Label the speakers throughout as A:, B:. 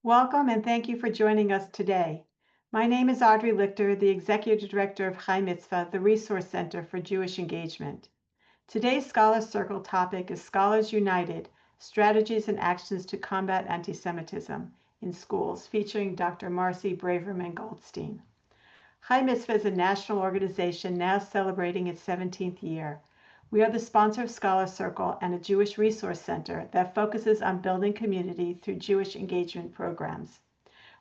A: Welcome and thank you for joining us today. My name is Audrey Lichter, the Executive Director of Chai Mitzvah, the Resource Center for Jewish Engagement. Today's Scholars Circle topic is Scholars United, Strategies and Actions to Combat Antisemitism in Schools, featuring Dr. Marcy Braverman-Goldstein. Chai Mitzvah is a national organization now celebrating its 17th year. We are the sponsor of Scholar Circle and a Jewish resource center that focuses on building community through Jewish engagement programs.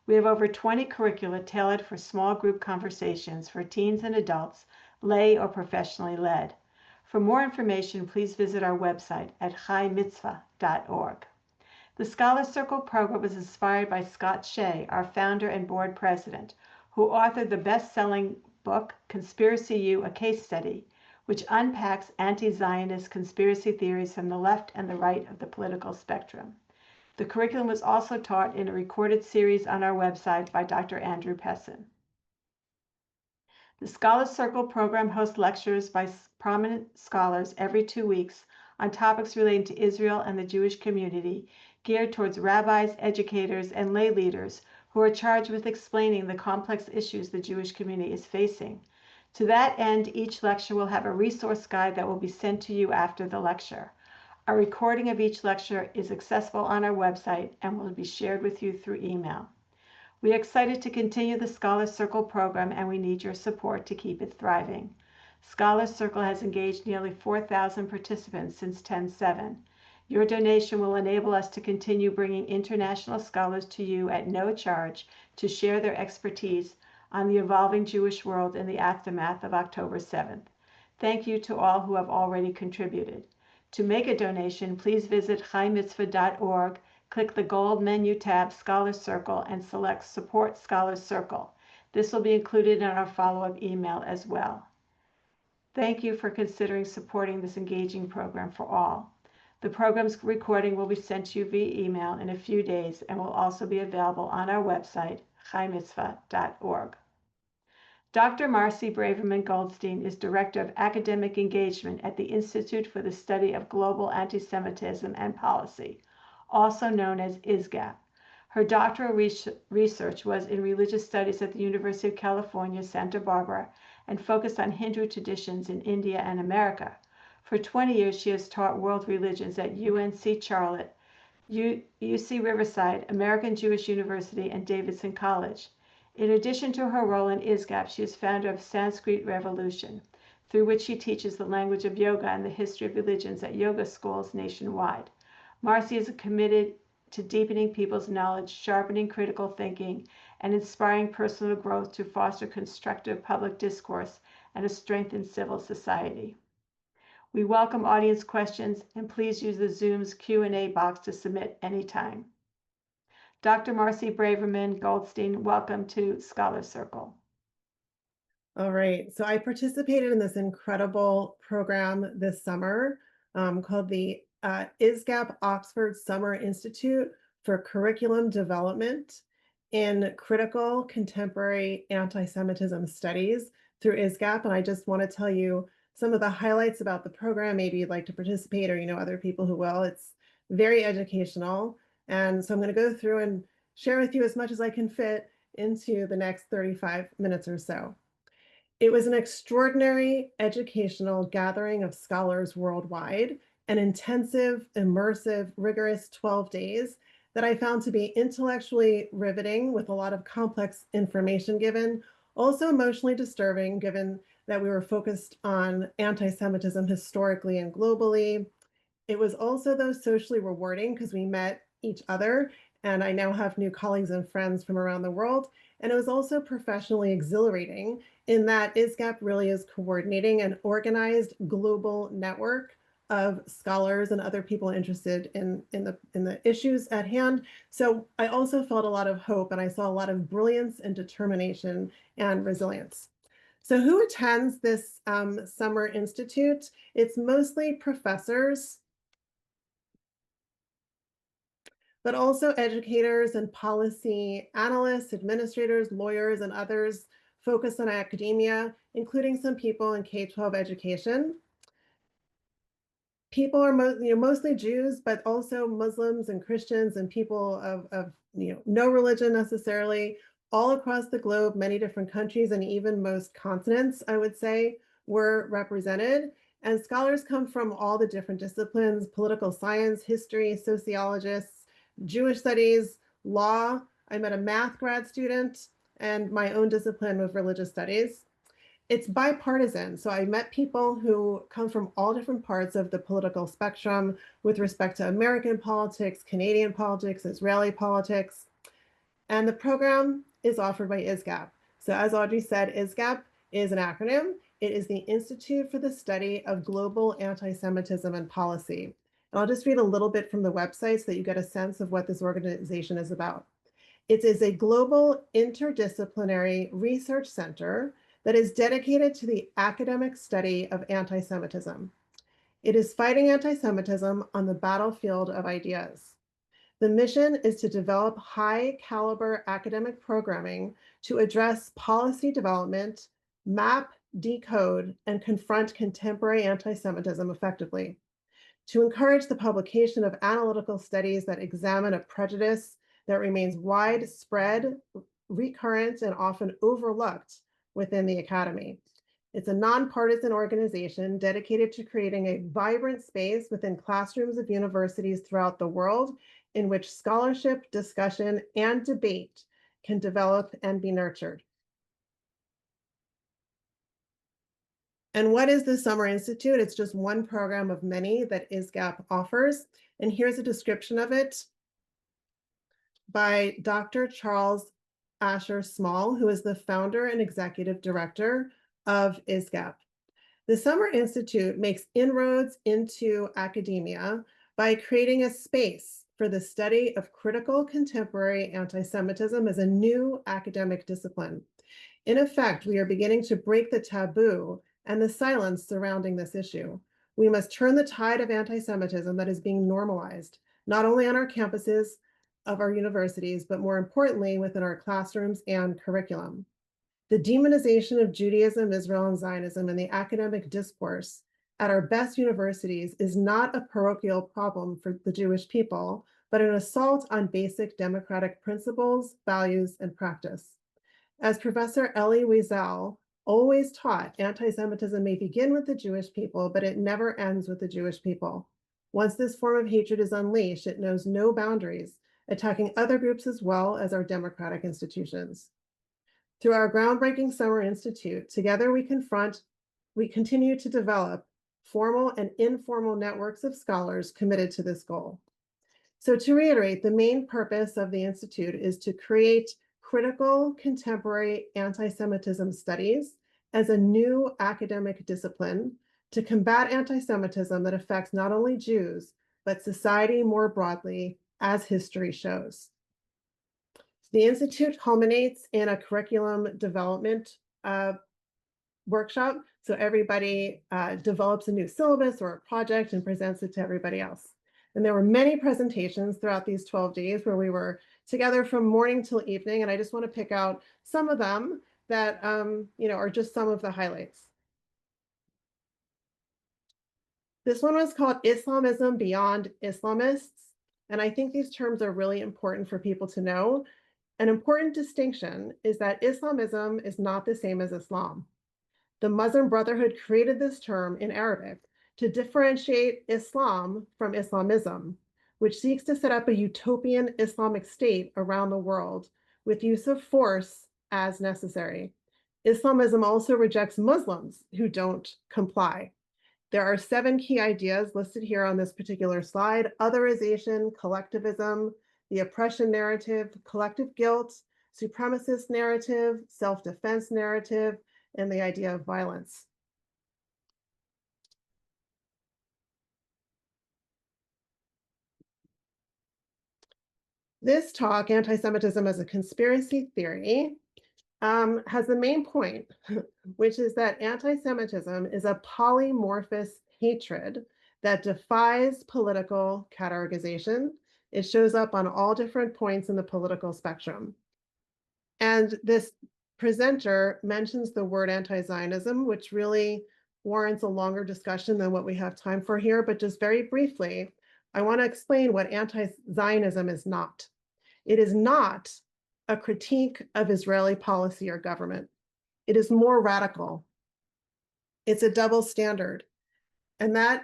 A: We have over 20 curricula tailored for small group conversations for teens and adults, lay or professionally led. For more information, please visit our website at chaimitzvah.org. The Scholar Circle program was inspired by Scott Shea, our founder and board president, who authored the best-selling book, Conspiracy U, A Case Study, which unpacks anti-Zionist conspiracy theories from the left and the right of the political spectrum. The curriculum was also taught in a recorded series on our website by Dr. Andrew Pessin. The Scholars Circle program hosts lectures by prominent scholars every 2 weeks on topics relating to Israel and the Jewish community, geared towards rabbis, educators, and lay leaders who are charged with explaining the complex issues the Jewish community is facing. To that end, each lecture will have a resource guide that will be sent to you after the lecture. A recording of each lecture is accessible on our website and will be shared with you through email. We are excited to continue the Scholars Circle program, and we need your support to keep it thriving. Scholars Circle has engaged nearly 4,000 participants since 10/7. Your donation will enable us to continue bringing international scholars to you at no charge to share their expertise on the evolving Jewish world in the aftermath of October 7th. Thank you to all who have already contributed. To make a donation, please visit chaimitzvah.org, click the gold menu tab Scholars Circle, and select Support Scholars Circle. This will be included in our follow-up email as well. Thank you for considering supporting this engaging program for all. The program's recording will be sent to you via email in a few days and will also be available on our website, chaimitzvah.org. Dr. Marcy Braverman-Goldstein is Director of Academic Engagement at the Institute for the Study of Global Antisemitism and Policy, also known as ISGAP. Her doctoral research was in religious studies at the University of California, Santa Barbara, and focused on Hindu traditions in India and America. For 20 years, she has taught world religions at UNC Charlotte, UC Riverside, American Jewish University, and Davidson College. In addition to her role in ISGAP, she is founder of Sanskrit Revolution, through which she teaches the language of yoga and the history of religions at yoga schools nationwide. Marcy is committed to deepening people's knowledge, sharpening critical thinking, and inspiring personal growth to foster constructive public discourse and a strengthened civil society. We welcome audience questions, and please use the Zoom's Q&A box to submit anytime. Dr. Marcy Braverman-Goldstein, welcome to Scholar Circle.
B: All right, so I participated in this incredible program this summer called the ISGAP-Oxford Summer Institute for Curriculum Development in Critical Contemporary Anti-Semitism Studies through ISGAP. And I just want to tell you some of the highlights about the program. Maybe you'd like to participate, or you know other people who will. It's very educational. And so I'm going to go through and share with you as much as I can fit into the next 35 minutes or so. It was an extraordinary educational gathering of scholars worldwide, an intensive, immersive, rigorous 12 days that I found to be intellectually riveting with a lot of complex information given, also emotionally disturbing given that we were focused on anti-Semitism historically and globally. It was also, though, socially rewarding because we met each other, and I now have new colleagues and friends from around the world. And it was also professionally exhilarating in that ISGAP really is coordinating an organized global network of scholars and other people interested in the issues at hand. So I also felt a lot of hope, and I saw a lot of brilliance and determination and resilience. So who attends this Summer Institute? It's mostly professors, but also educators and policy analysts, administrators, lawyers, and others focused on academia, including some people in K-12 education. People are mostly Jews, but also Muslims and Christians and people of no religion necessarily, all across the globe, many different countries, and even most continents, I would say, were represented. And scholars come from all the different disciplines: political science, history, sociologists, Jewish studies, law. I met a math grad student, and my own discipline of religious studies. It's bipartisan. So I met people who come from all different parts of the political spectrum with respect to American politics, Canadian politics, Israeli politics. And the program is offered by ISGAP. So as Audrey said, ISGAP is an acronym. It is the Institute for the Study of Global Anti-Semitism and Policy. And I'll just read a little bit from the website so that you get a sense of what this organization is about. It is a global interdisciplinary research center that is dedicated to the academic study of anti-Semitism. It is fighting anti-Semitism on the battlefield of ideas. The mission is to develop high caliber academic programming to address policy development, map, decode, and confront contemporary anti-Semitism effectively, to encourage the publication of analytical studies that examine a prejudice that remains widespread, recurrent, and often overlooked within the academy. It's a nonpartisan organization dedicated to creating a vibrant space within classrooms of universities throughout the world in which scholarship, discussion, and debate can develop and be nurtured. And what is the Summer Institute? It's just one program of many that ISGAP offers. And here's a description of it by Dr. Charles Asher Small, who is the founder and executive director of ISGAP. The Summer Institute makes inroads into academia by creating a space for the study of critical contemporary anti-Semitism as a new academic discipline. In effect, we are beginning to break the taboo and the silence surrounding this issue. We must turn the tide of anti-Semitism that is being normalized, not only on our campuses of our universities, but more importantly, within our classrooms and curriculum. The demonization of Judaism, Israel, and Zionism in the academic discourse at our best universities is not a parochial problem for the Jewish people, but an assault on basic democratic principles, values, and practice. As Professor Elie Wiesel always taught, anti-Semitism may begin with the Jewish people, but it never ends with the Jewish people. Once this form of hatred is unleashed, it knows no boundaries, attacking other groups as well as our democratic institutions. Through our groundbreaking Summer Institute, together we continue to develop formal and informal networks of scholars committed to this goal. So to reiterate, the main purpose of the Institute is to create critical contemporary anti-Semitism studies as a new academic discipline to combat anti-Semitism that affects not only Jews, but society more broadly, as history shows. The Institute culminates in a curriculum development workshop. So everybody develops a new syllabus or a project and presents it to everybody else. And there were many presentations throughout these 12 days where we were together from morning till evening. And I just want to pick out some of them that are just some of the highlights. This one was called Islamism Beyond Islamists. And I think these terms are really important for people to know. An important distinction is that Islamism is not the same as Islam. The Muslim Brotherhood created this term in Arabic to differentiate Islam from Islamism, which seeks to set up a utopian Islamic state around the world with use of force as necessary. Islamism also rejects Muslims who don't comply. There are 7 key ideas listed here on this particular slide: otherization, collectivism, the oppression narrative, collective guilt, supremacist narrative, self-defense narrative, and the idea of violence. This talk, Anti-Semitism as a Conspiracy Theory, has the main point, which is that anti-Semitism is a polymorphous hatred that defies political categorization. It shows up on all different points in the political spectrum. And this presenter mentions the word anti-Zionism, which really warrants a longer discussion than what we have time for here. But just very briefly, I want to explain what anti-Zionism is not. It is not a critique of Israeli policy or government. It is more radical. It's a double standard. And that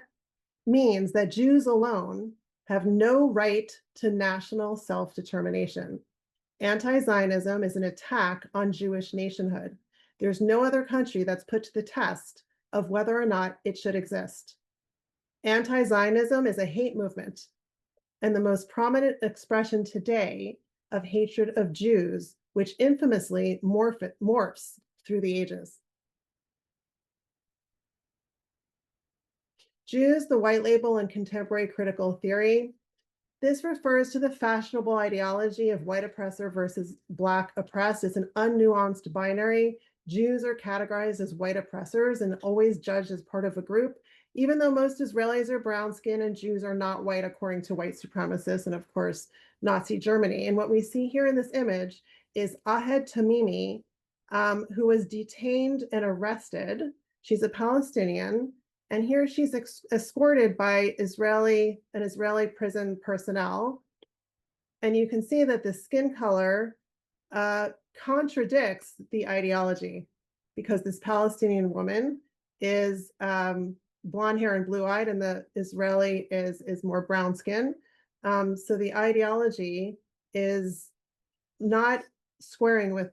B: means that Jews alone have no right to national self-determination. Anti-Zionism is an attack on Jewish nationhood. There's no other country that's put to the test of whether or not it should exist. Anti-Zionism is a hate movement, and the most prominent expression today of hatred of Jews, which infamously morphs through the ages. Jews, the white label in contemporary critical theory. This refers to the fashionable ideology of white oppressor versus Black oppressed. It's an unnuanced binary. Jews are categorized as white oppressors and always judged as part of a group, even though most Israelis are brown skinned and Jews are not white, according to white supremacists and, of course, Nazi Germany. And what we see here in this image is Ahed Tamimi, who was detained and arrested. She's a Palestinian. And here she's escorted by an Israeli prison personnel. And you can see that the skin color contradicts the ideology, because this Palestinian woman is blonde hair and blue-eyed, and the Israeli is more brown skin. So the ideology is not squaring with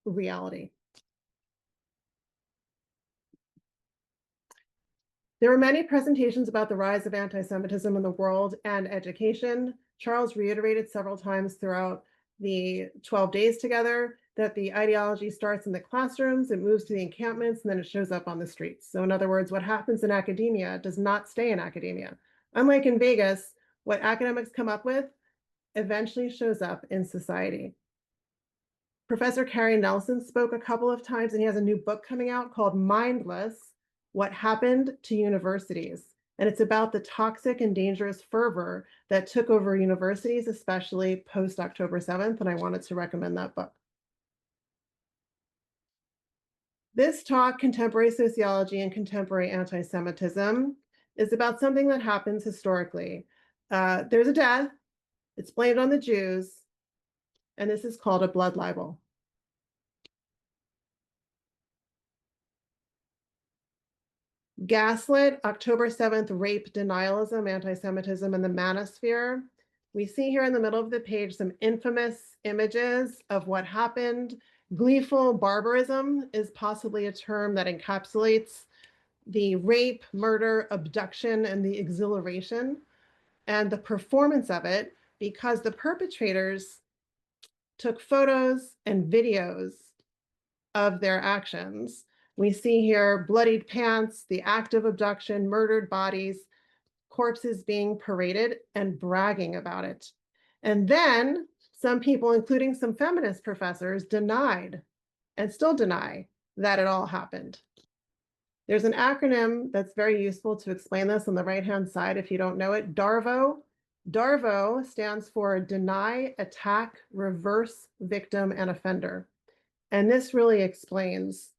B: reality. There were many presentations about the rise of anti-Semitism in the world and education. Charles reiterated several times throughout the 12 days together that the ideology starts in the classrooms, it moves to the encampments, and then it shows up on the streets. So in other words, what happens in academia does not stay in academia. Unlike in Vegas, what academics come up with eventually shows up in society. Professor Carrie Nelson spoke a couple of times, and he has a new book coming out called Mindless: What Happened to Universities. And it's about the toxic and dangerous fervor that took over universities, especially post October 7th. And I wanted to recommend that book. This talk, Contemporary Sociology and Contemporary Anti-Semitism, is about something that happens historically. There's a death, it's blamed on the Jews, and this is called a blood libel. Gaslit, October 7th, rape, denialism, anti-Semitism, and the manosphere. We see here in the middle of the page some infamous images of what happened. Gleeful barbarism is possibly a term that encapsulates the rape, murder, abduction, and the exhilaration, and the performance of it, because the perpetrators took photos and videos of their actions. We see here bloodied pants, the act of abduction, murdered bodies, corpses being paraded and bragging about it. And then some people, including some feminist professors, denied and still deny that it all happened. There's an acronym that's very useful to explain this on the right-hand side if you don't know it, DARVO. DARVO stands for Deny, Attack, Reverse, Victim, and Offender. And this really explains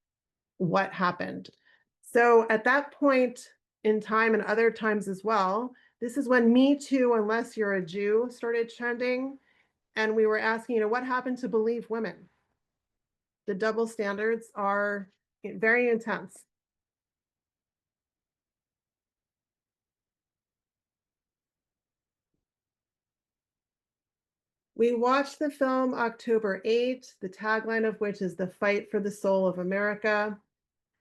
B: what happened. So at that point in time, and other times as well, this is when Me Too, Unless You're a Jew, started trending. And we were asking, what happened to believe women? The double standards are very intense. We watched the film October 8, the tagline of which is "The Fight for the Soul of America."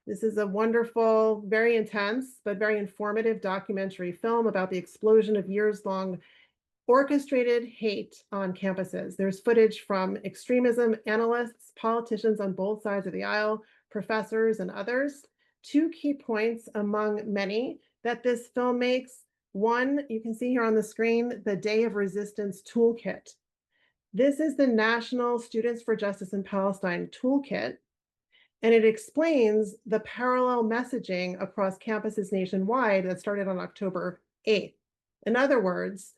B: This is a wonderful, very intense, but very informative documentary film about the explosion of years-long orchestrated hate on campuses. There's footage from extremism analysts, politicians on both sides of the aisle, professors, and others. Two key points among many that this film makes. One, you can see here on the screen, the Day of Resistance Toolkit. This is the National Students for Justice in Palestine Toolkit, and it explains the parallel messaging across campuses nationwide that started on October 8th. In other words,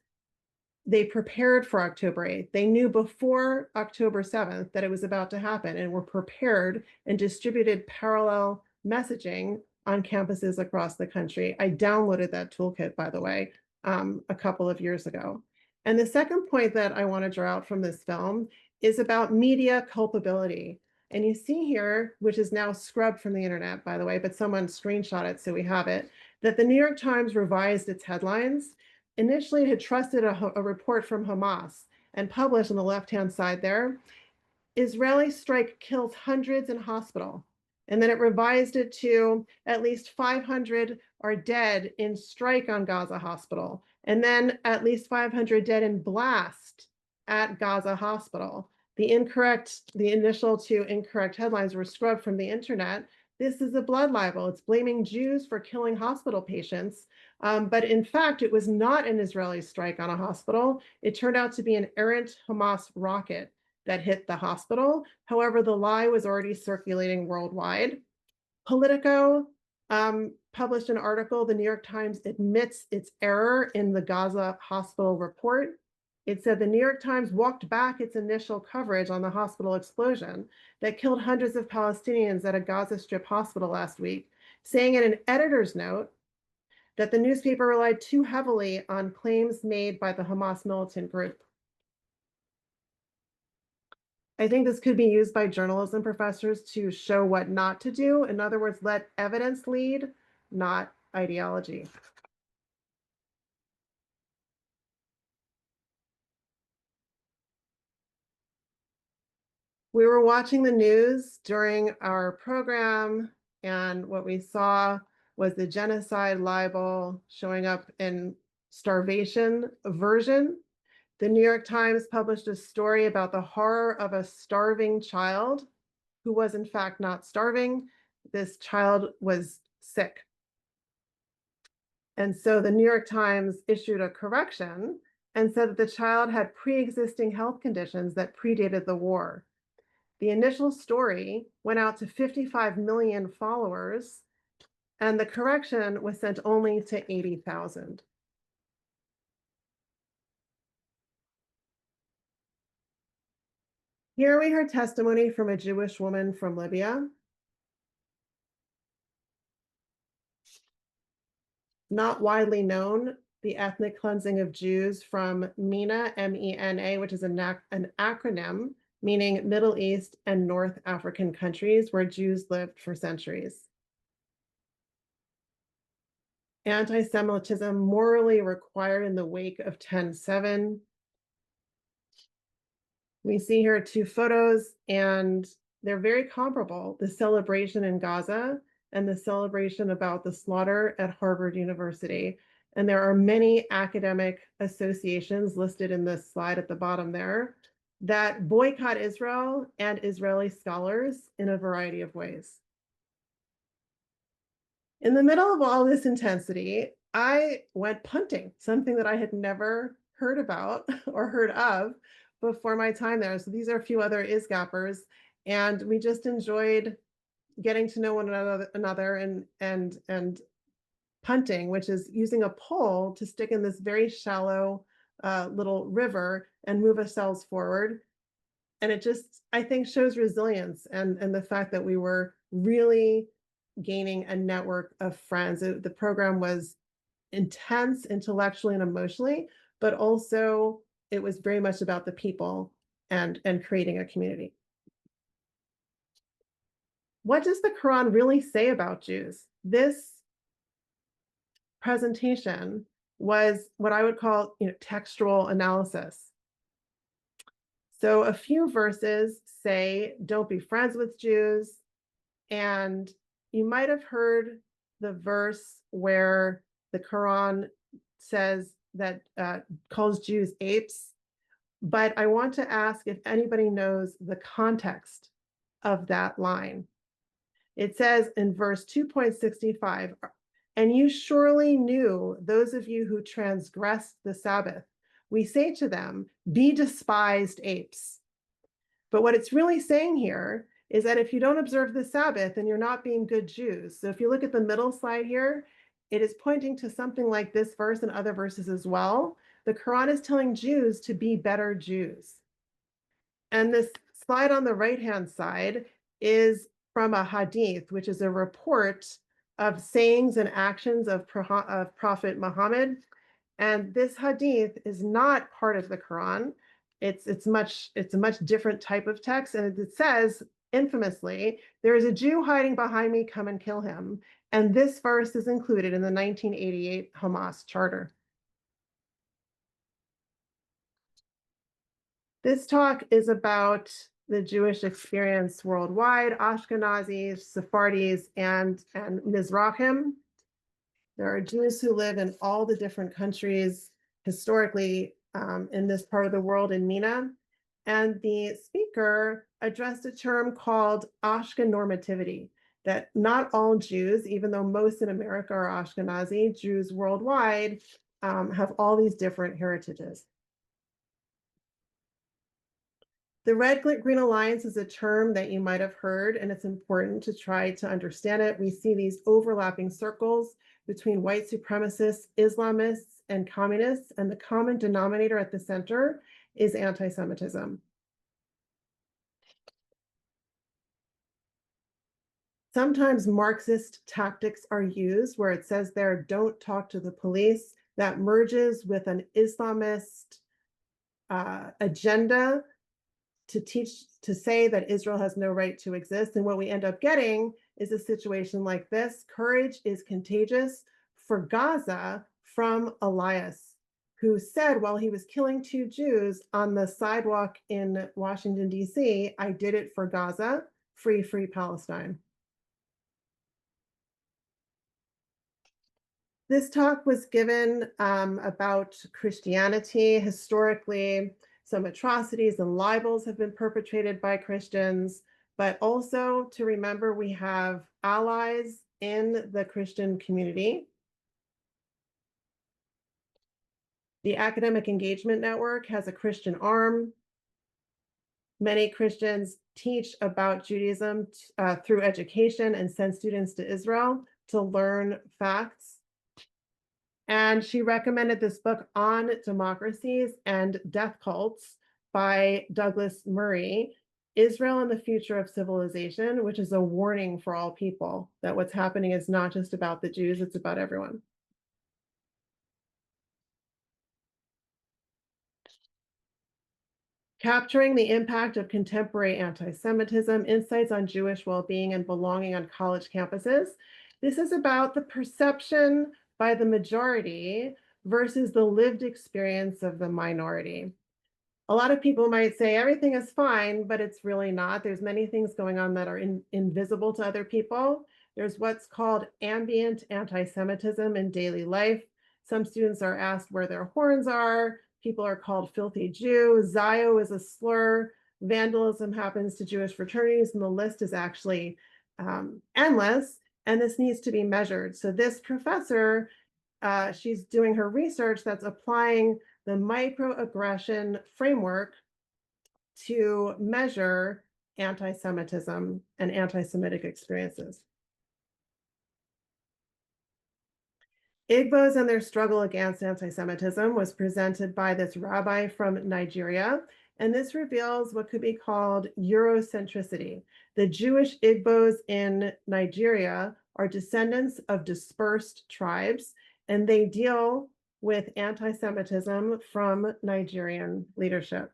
B: they prepared for October 8th. They knew before October 7th that it was about to happen and were prepared and distributed parallel messaging on campuses across the country. I downloaded that toolkit, by the way, a couple of years ago. And the second point that I want to draw out from this film is about media culpability. And you see here, which is now scrubbed from the internet, by the way, but someone screenshot it, so we have it, that the New York Times revised its headlines. Initially, it had trusted a report from Hamas and published on the left-hand side there, Israeli strike kills hundreds in hospital. And then it revised it to at least 500 are dead in strike on Gaza hospital. And then at least 500 dead in blast at Gaza hospital. The initial two incorrect headlines were scrubbed from the internet. This is a blood libel. It's blaming Jews for killing hospital patients. But in fact, it was not an Israeli strike on a hospital. It turned out to be an errant Hamas rocket that hit the hospital. However, the lie was already circulating worldwide. Politico published an article. The New York Times admits its error in the Gaza hospital report. It said the New York Times walked back its initial coverage on the hospital explosion that killed hundreds of Palestinians at a Gaza Strip hospital last week, saying in an editor's note that the newspaper relied too heavily on claims made by the Hamas militant group. I think this could be used by journalism professors to show what not to do. In other words, let evidence lead, not ideology. We were watching the news during our program, and what we saw was the genocide libel showing up in starvation version. The New York Times published a story about the horror of a starving child who was in fact not starving. This child was sick. And so the New York Times issued a correction and said that the child had pre-existing health conditions that predated the war. The initial story went out to 55 million followers, and the correction was sent only to 80,000. Here we heard testimony from a Jewish woman from Libya. Not widely known, the ethnic cleansing of Jews from MENA, M-E-N-A, which is an acronym meaning Middle East and North African countries where Jews lived for centuries. Antisemitism morally required in the wake of 10/7. We see here two photos, and they're very comparable. The celebration in Gaza and the celebration about the slaughter at Harvard University. And there are many academic associations listed in this slide at the bottom there that boycott Israel and Israeli scholars in a variety of ways. In the middle of all this intensity, I went punting, something that I had never heard about or heard of before my time there. So these are a few other ISGAPers, and we just enjoyed getting to know one another and punting, which is using a pole to stick in this very shallow little river and move ourselves forward. And it just, I think, shows resilience and the fact that we were really gaining a network of friends. The program was intense intellectually and emotionally, but also it was very much about the people and creating a community. What does the Quran really say about Jews? This presentation was what I would call, textual analysis. So a few verses say, don't be friends with Jews. And you might have heard the verse where the Quran says that calls Jews apes. But I want to ask if anybody knows the context of that line. It says in verse 2.65, and you surely knew those of you who transgressed the Sabbath. We say to them, be despised apes. But what it's really saying here is that if you don't observe the Sabbath, then you're not being good Jews. So if you look at the middle slide here, it is pointing to something like this verse and other verses as well. The Quran is telling Jews to be better Jews. And this slide on the right-hand side is from a hadith, which is a report of sayings and actions of Prophet Muhammad. And this hadith is not part of the Quran. It's a much different type of text, and it says infamously, "There is a Jew hiding behind me, come and kill him." And this verse is included in the 1988 Hamas charter. This talk is about the Jewish experience worldwide, Ashkenazis, Sephardis, and Mizrahim. There are Jews who live in all the different countries historically in this part of the world in MENA. And the speaker addressed a term called Ashken normativity, that not all Jews, even though most in America are Ashkenazi, Jews worldwide have all these different heritages. The Red Green Alliance is a term that you might have heard, and it's important to try to understand it. We see these overlapping circles between white supremacists, Islamists, and communists, and the common denominator at the center is anti-Semitism. Sometimes Marxist tactics are used where it says there, "Don't talk to the police." That merges with an Islamist agenda to say that Israel has no right to exist. And what we end up getting is a situation like this. Courage is contagious for Gaza from Elias, who said while he was killing 2 Jews on the sidewalk in Washington, D.C., "I did it for Gaza, free, free Palestine." This talk was given about Christianity. Historically, some atrocities and libels have been perpetrated by Christians, but also to remember we have allies in the Christian community. The Academic Engagement Network has a Christian arm. Many Christians teach about Judaism through education and send students to Israel to learn facts. And she recommended this book on democracies and death cults by Douglas Murray, Israel and the Future of Civilization, which is a warning for all people that what's happening is not just about the Jews, it's about everyone. Capturing the impact of contemporary anti-Semitism, insights on Jewish well-being and belonging on college campuses. This is about the perception by the majority versus the lived experience of the minority. A lot of people might say everything is fine, but it's really not. There's many things going on that are invisible to other people. There's what's called ambient anti-Semitism in daily life. Some students are asked where their horns are. People are called filthy Jew. Zio is a slur. Vandalism happens to Jewish fraternities, and the list is actually endless. And this needs to be measured. So this professor, she's doing her research that's applying the microaggression framework to measure anti-Semitism and anti-Semitic experiences. Igbos and their struggle against anti-Semitism was presented by this rabbi from Nigeria, and this reveals what could be called Eurocentricity. The Jewish Igbos in Nigeria are descendants of dispersed tribes, and they deal with anti-Semitism from Nigerian leadership.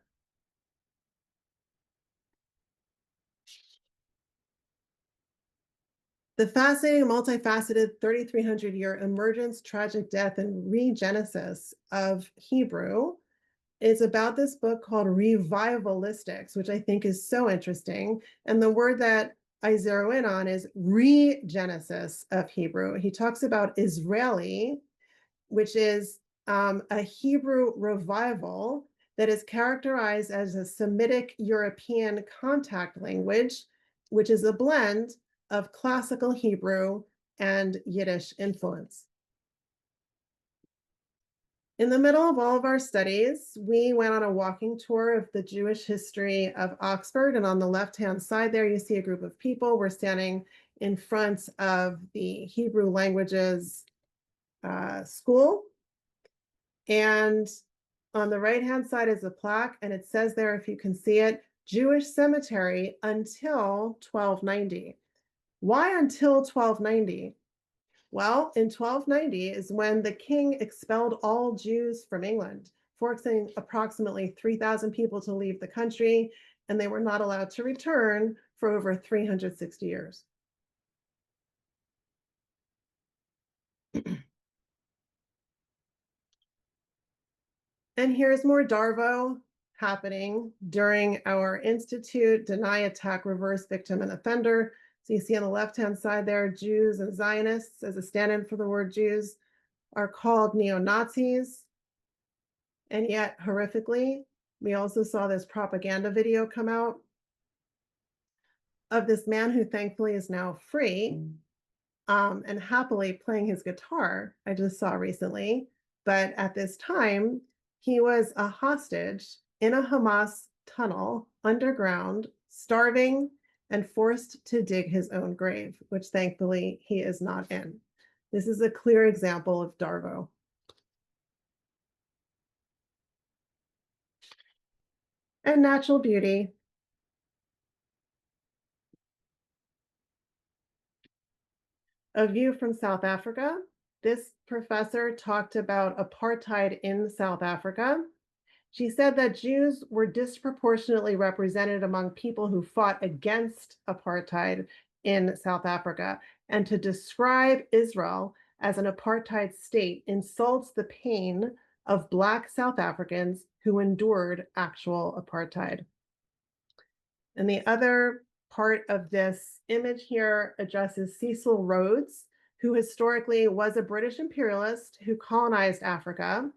B: The fascinating, multifaceted 3,300-year emergence, tragic death, and regenesis of Hebrew is about this book called Revivalistics, which I think is so interesting. And the word that I zero in on is regenesis of Hebrew. He talks about Israeli, which is a Hebrew revival that is characterized as a Semitic European contact language, which is a blend of classical Hebrew and Yiddish influence. In the middle of all of our studies, we went on a walking tour of the Jewish history of Oxford. And on the left-hand side there, you see a group of people. We're standing in front of the Hebrew languages school. And on the right-hand side is a plaque, and it says there, if you can see it, Jewish cemetery until 1290. Why until 1290? Well, in 1290 is when the king expelled all Jews from England, forcing approximately 3,000 people to leave the country, and they were not allowed to return for over 360 years. And here's more Darvo happening during our Institute Deny Attack Reverse Victim and Offender. So you see on the left-hand side there, Jews and Zionists, as a stand-in for the word Jews, are called neo-Nazis. And yet, horrifically, we also saw this propaganda video come out of this man who thankfully is now free and happily playing his guitar, I just saw recently. But at this time, he was a hostage in a Hamas tunnel underground, starving and forced to dig his own grave, which thankfully he is not in. This is a clear example of Darvo. And natural beauty. A view from South Africa. This professor talked about apartheid in South Africa. She said that Jews were disproportionately represented among people who fought against apartheid in South Africa. And to describe Israel as an apartheid state insults the pain of Black South Africans who endured actual apartheid. And the other part of this image here addresses Cecil Rhodes, who historically was a British imperialist who colonized Africa.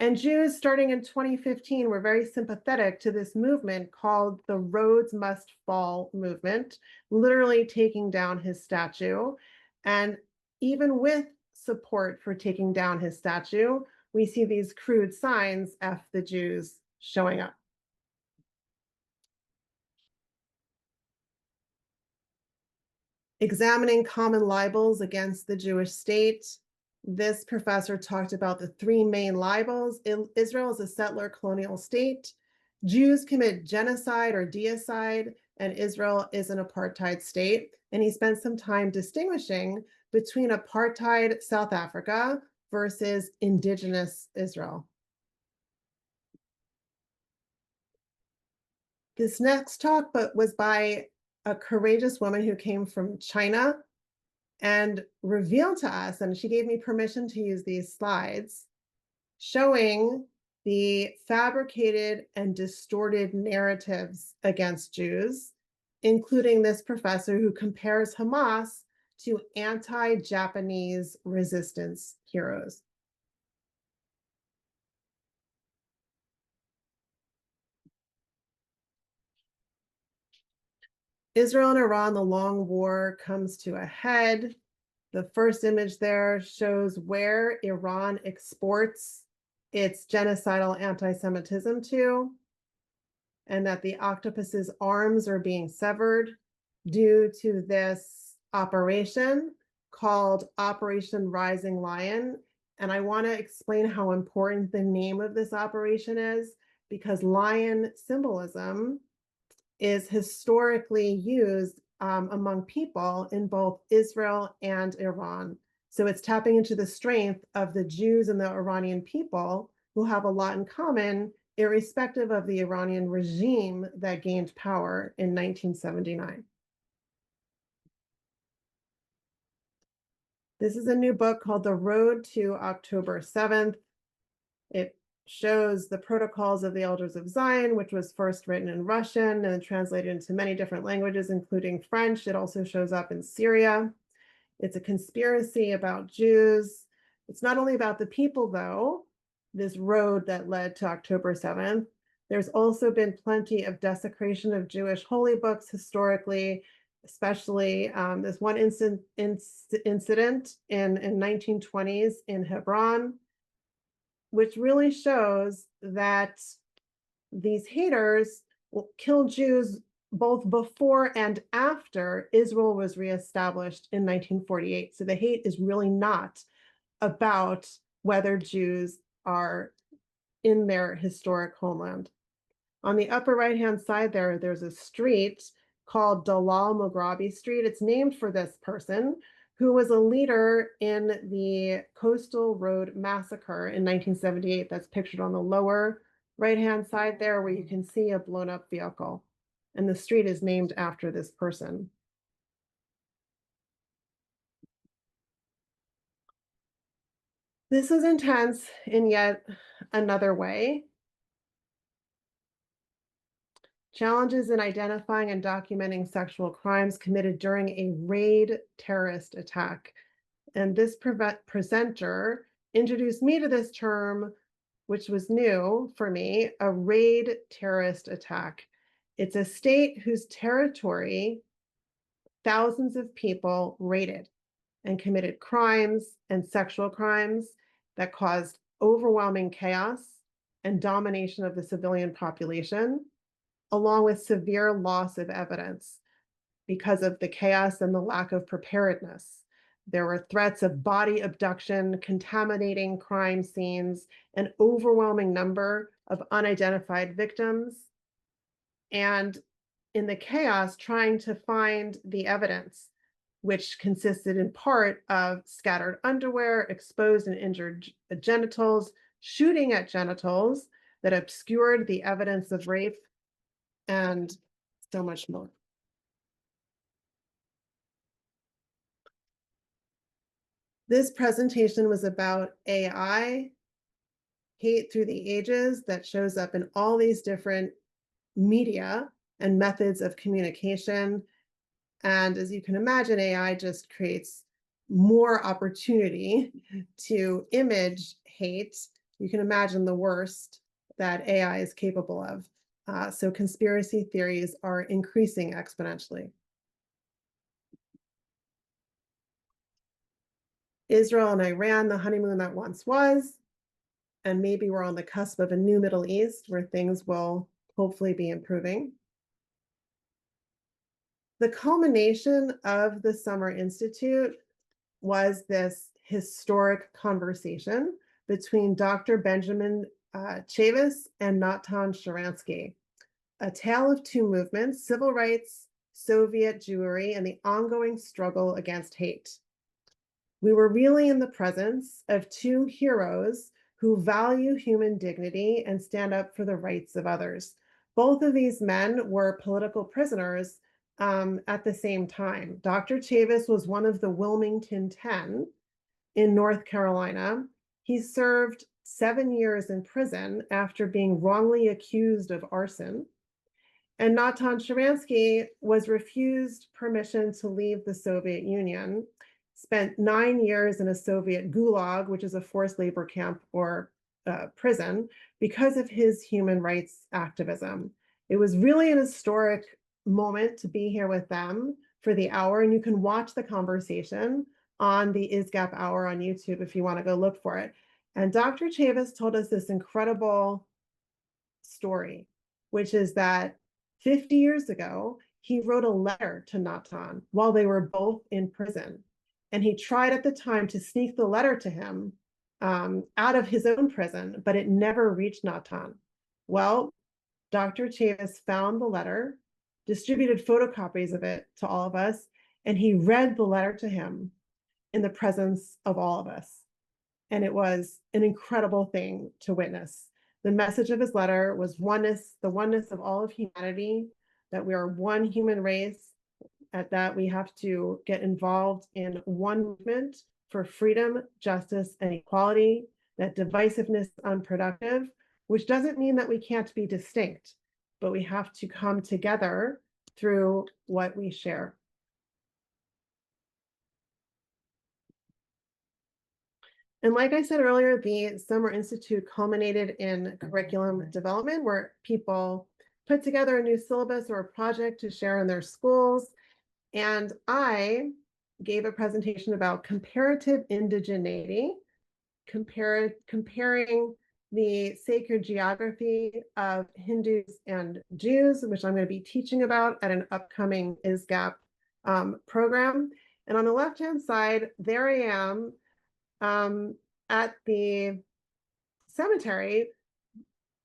B: And Jews, starting in 2015, were very sympathetic to this movement called the Rhodes Must Fall movement, literally taking down his statue. And even with support for taking down his statue, we see these crude signs, F the Jews, showing up. Examining common libels against the Jewish state. This professor talked about the three main libels. Israel is a settler colonial state. Jews commit genocide or deicide, and Israel is an apartheid state. And he spent some time distinguishing between apartheid South Africa versus indigenous Israel. This next talk was by a courageous woman who came from China and revealed to us, and she gave me permission to use these slides, showing the fabricated and distorted narratives against Jews, including this professor who compares Hamas to anti-Japanese resistance heroes. Israel and Iran, the long war comes to a head. The first image there shows where Iran exports its genocidal anti-Semitism to, and that the octopus's arms are being severed due to this operation called Operation Rising Lion. And I want to explain how important the name of this operation is, because lion symbolism is historically used among people in both Israel and Iran. So it's tapping into the strength of the Jews and the Iranian people, who have a lot in common, irrespective of the Iranian regime that gained power in 1979. This is a new book called The Road to October 7th. It shows the protocols of the Elders of Zion, which was first written in Russian and translated into many different languages, including French. It also shows up in Syria. It's a conspiracy about Jews. It's not only about the people, though, this road that led to October 7th. There's also been plenty of desecration of Jewish holy books historically, especially this one incident in 1920s in Hebron, which really shows that these haters will kill Jews both before and after Israel was reestablished in 1948. So the hate is really not about whether Jews are in their historic homeland. On the upper right-hand side there's a street called Dalal Mughrabi Street. It's named for this person who was a leader in the Coastal Road Massacre in 1978. That's pictured on the lower right-hand side there, where you can see a blown up vehicle. And the street is named after this person. This is intense in yet another way. Challenges in identifying and documenting sexual crimes committed during a raid terrorist attack. And this presenter introduced me to this term, which was new for me, a raid terrorist attack. It's a state whose territory thousands of people raided and committed crimes and sexual crimes that caused overwhelming chaos and domination of the civilian population, along with severe loss of evidence because of the chaos and the lack of preparedness. There were threats of body abduction, contaminating crime scenes, an overwhelming number of unidentified victims, and in the chaos, trying to find the evidence, which consisted in part of scattered underwear, exposed and injured genitals, shooting at genitals that obscured the evidence of rape, and so much more. This presentation was about AI, hate through the ages, that shows up in all these different media and methods of communication. And as you can imagine, AI just creates more opportunity to image hate. You can imagine the worst that AI is capable of. So conspiracy theories are increasing exponentially. Israel and Iran, the honeymoon that once was, and maybe we're on the cusp of a new Middle East where things will hopefully be improving. The culmination of the Summer Institute was this historic conversation between Dr. Benjamin Chavis and Natan Sharansky, a tale of two movements: civil rights, Soviet Jewry, and the ongoing struggle against hate. We were really in the presence of two heroes who value human dignity and stand up for the rights of others. Both of these men were political prisoners at the same time. Dr. Chavis was one of the Wilmington 10 in North Carolina. He served 7 years in prison after being wrongly accused of arson. And Natan Sharansky was refused permission to leave the Soviet Union, spent 9 years in a Soviet gulag, which is a forced labor camp or prison, because of his human rights activism. It was really an historic moment to be here with them for the hour, and you can watch the conversation on the ISGAP Hour on YouTube if you want to go look for it. And Dr. Chavis told us this incredible story, which is that 50 years ago, he wrote a letter to Natan while they were both in prison. And he tried at the time to sneak the letter to him out of his own prison, but it never reached Natan. Well, Dr. Chavis found the letter, distributed photocopies of it to all of us, and he read the letter to him in the presence of all of us. And it was an incredible thing to witness. The message of his letter was oneness, the oneness of all of humanity, that we are one human race, at that we have to get involved in one movement for freedom, justice, and equality, that divisiveness is unproductive, which doesn't mean that we can't be distinct, but we have to come together through what we share. And like I said earlier, the Summer Institute culminated in curriculum development, where people put together a new syllabus or a project to share in their schools. And I gave a presentation about comparative indigeneity, comparing the sacred geography of Hindus and Jews, which I'm going to be teaching about at an upcoming ISGAP program. And on the left-hand side, there I am at the cemetery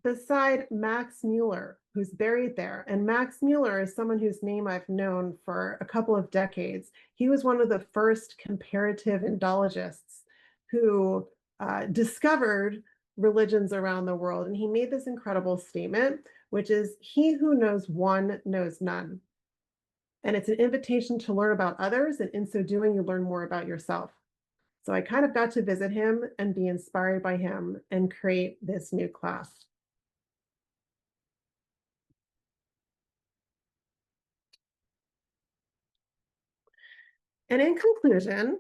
B: beside Max Mueller, who's buried there. And Max Mueller is someone whose name I've known for a couple of decades. He was one of the first comparative Indologists who discovered religions around the world. And he made this incredible statement, which is, "He who knows one knows none." And it's an invitation to learn about others. And in so doing, you learn more about yourself. So I kind of got to visit him and be inspired by him and create this new class. And in conclusion,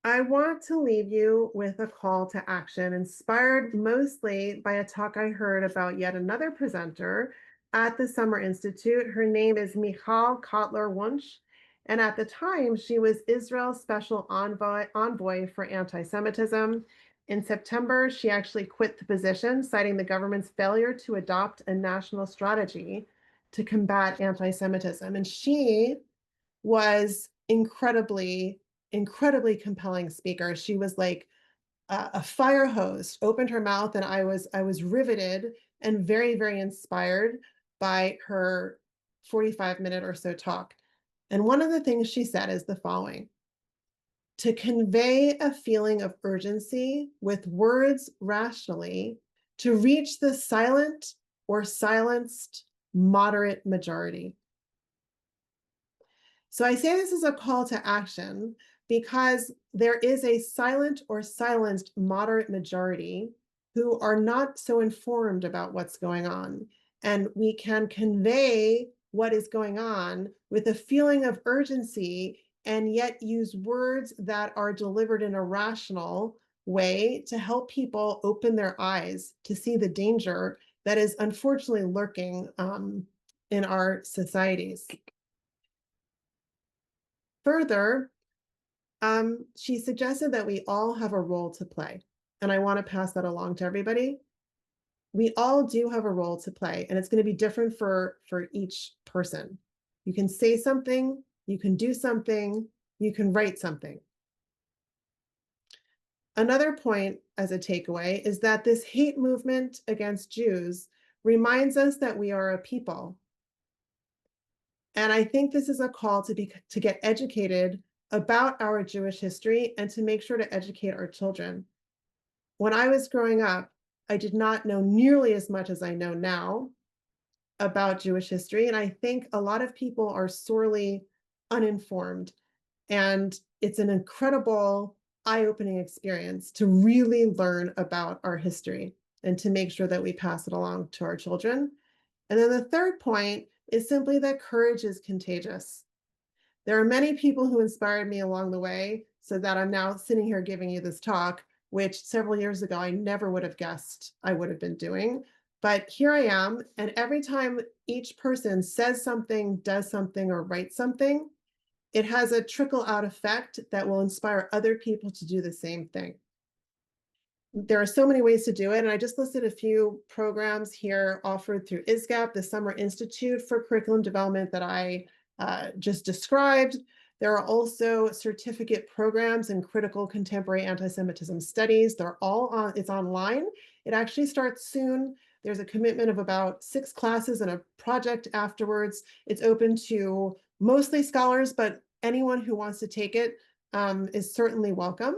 B: I want to leave you with a call to action, inspired mostly by a talk I heard about yet another presenter at the Summer Institute. Her name is Michal Kotler-Wunsch. And at the time, she was Israel's special envoy for anti-Semitism. In September, she actually quit the position, citing the government's failure to adopt a national strategy to combat anti-Semitism. And she was incredibly compelling speaker. She was like a fire hose, opened her mouth, and I was riveted and very inspired by her 45-minute or so talk. And one of the things she said is the following: to convey a feeling of urgency with words rationally, to reach the silent or silenced moderate majority. So I say this is a call to action because there is a silent or silenced moderate majority who are not so informed about what's going on. And we can convey what is going on with a feeling of urgency and yet use words that are delivered in a rational way to help people open their eyes to see the danger that is unfortunately lurking in our societies. Further, she suggested that we all have a role to play. And I want to pass that along to everybody. We all do have a role to play, and it's going to be different for each person. You can say something, you can do something, you can write something. Another point as a takeaway is that this hate movement against Jews reminds us that we are a people. And I think this is a call to get educated about our Jewish history and to make sure to educate our children. When I was growing up, I did not know nearly as much as I know now about Jewish history. And I think a lot of people are sorely uninformed. And it's an incredible, eye-opening experience to really learn about our history and to make sure that we pass it along to our children. And then the third point is simply that courage is contagious. There are many people who inspired me along the way, so that I'm now sitting here giving you this talk, which several years ago I never would have guessed I would have been doing. But here I am, and every time each person says something, does something, or writes something, it has a trickle-out effect that will inspire other people to do the same thing. There are so many ways to do it, and I just listed a few programs here offered through ISGAP, the Summer Institute for Curriculum Development that I just described. There are also certificate programs in critical contemporary anti-Semitism studies. They're all on, it's online. It actually starts soon. There's a commitment of about 6 classes and a project afterwards. It's open to mostly scholars, but anyone who wants to take it is certainly welcome.